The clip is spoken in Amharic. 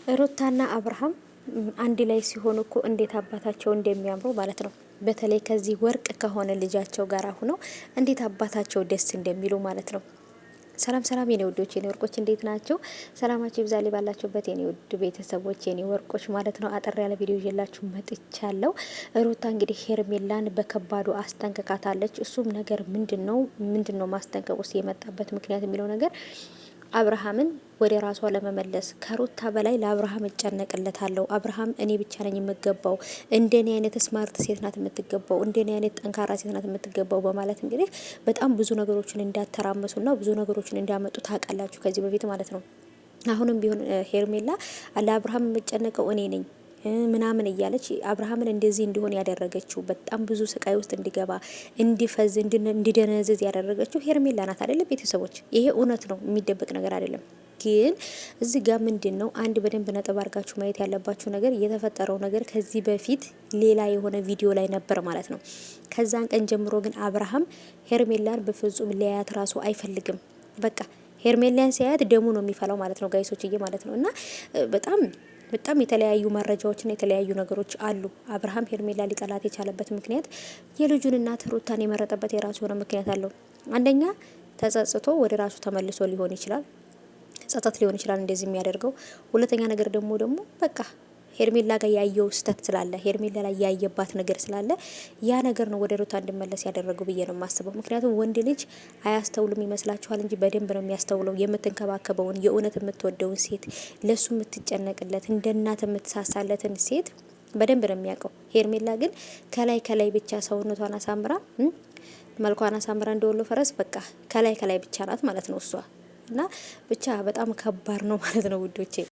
ሩታና አብርሃም አንድ ላይ ሲሆኑ እኮ እንዴት አባታቸው እንደሚያምሩ ማለት ነው። በተለይ ከዚህ ወርቅ ከሆነ ልጃቸው ጋር ሆነው እንዴት አባታቸው ደስ እንደሚሉ ማለት ነው። ሰላም ሰላም የኔ ውዶች የኔ ወርቆች እንዴት ናቸው? ሰላማችሁ ይብዛልኝ ባላችሁበት የኔ ውድ ቤተሰቦች የኔ ወርቆች ማለት ነው። አጠር ያለ ቪዲዮ ይዤላችሁ መጥቻለሁ። ሩታ እንግዲህ ሄርሜላን በከባዱ አስጠንቅቃታለች። እሱም ነገር ምንድነው ማስጠንቀቅ ውስጥ የመጣበት ምክንያት የሚለው ነገር አብርሃምን ወደ ራሷ ለመመለስ ከሩታ በላይ ለአብርሃም እጨነቅለታለሁ። አብርሃም እኔ ብቻ ነኝ የምገባው፣ እንደኔ አይነት ስማርት ሴት ናት የምትገባው፣ እንደኔ አይነት ጠንካራ ሴት ናት የምትገባው በማለት እንግዲህ በጣም ብዙ ነገሮችን እንዳተራመሱና ብዙ ነገሮችን እንዳመጡ ታውቃላችሁ ከዚህ በፊት ማለት ነው። አሁንም ቢሆን ሄርሜላ ለአብርሃም የምጨነቀው እኔ ነኝ ምናምን እያለች አብርሃምን እንደዚህ እንዲሆን ያደረገችው በጣም ብዙ ስቃይ ውስጥ እንዲገባ እንዲፈዝ እንዲደነዝዝ ያደረገችው ሄርሜላ ናት አይደለም ቤተሰቦች? ይሄ እውነት ነው፣ የሚደበቅ ነገር አይደለም። ግን እዚህ ጋር ምንድን ነው አንድ በደንብ ነጥብ አድርጋችሁ ማየት ያለባችሁ ነገር የተፈጠረው ነገር ከዚህ በፊት ሌላ የሆነ ቪዲዮ ላይ ነበር ማለት ነው። ከዛን ቀን ጀምሮ ግን አብርሃም ሄርሜላን በፍጹም ሊያያት ራሱ አይፈልግም። በቃ ሄርሜላን ሲያያት ደሙ ነው የሚፈላው ማለት ነው ጋይሶችዬ ማለት ነው። እና በጣም የተለያዩ መረጃዎችና የተለያዩ ነገሮች አሉ። አብርሃም ሄርሜላ ሊጠላት የቻለበት ምክንያት የልጁን እናት ሩታን የመረጠበት የራሱ የሆነ ምክንያት አለው። አንደኛ ተጸጽቶ ወደ ራሱ ተመልሶ ሊሆን ይችላል፣ ጸጸት ሊሆን ይችላል እንደዚህ የሚያደርገው። ሁለተኛ ነገር ደግሞ በቃ ሄርሜላ ጋር ያየው ስተት ስላለ ሄርሜላ ላይ ያየባት ነገር ስላለ ያ ነገር ነው ወደ ሩታ እንድመለስ ያደረገው ብዬ ነው የማስበው። ምክንያቱም ወንድ ልጅ አያስተውልም ይመስላችኋል እንጂ በደንብ ነው የሚያስተውለው። የምትንከባከበውን የእውነት የምትወደውን ሴት ለሱ የምትጨነቅለት እንደ እናት የምትሳሳለትን ሴት በደንብ ነው የሚያውቀው። ሄርሜላ ግን ከላይ ብቻ ሰውነቷን አሳምራ መልኳን አሳምራ እንደወሎ ፈረስ በቃ ከላይ ብቻ ናት ማለት ነው እሷ። እና ብቻ በጣም ከባድ ነው ማለት ነው ውዶቼ።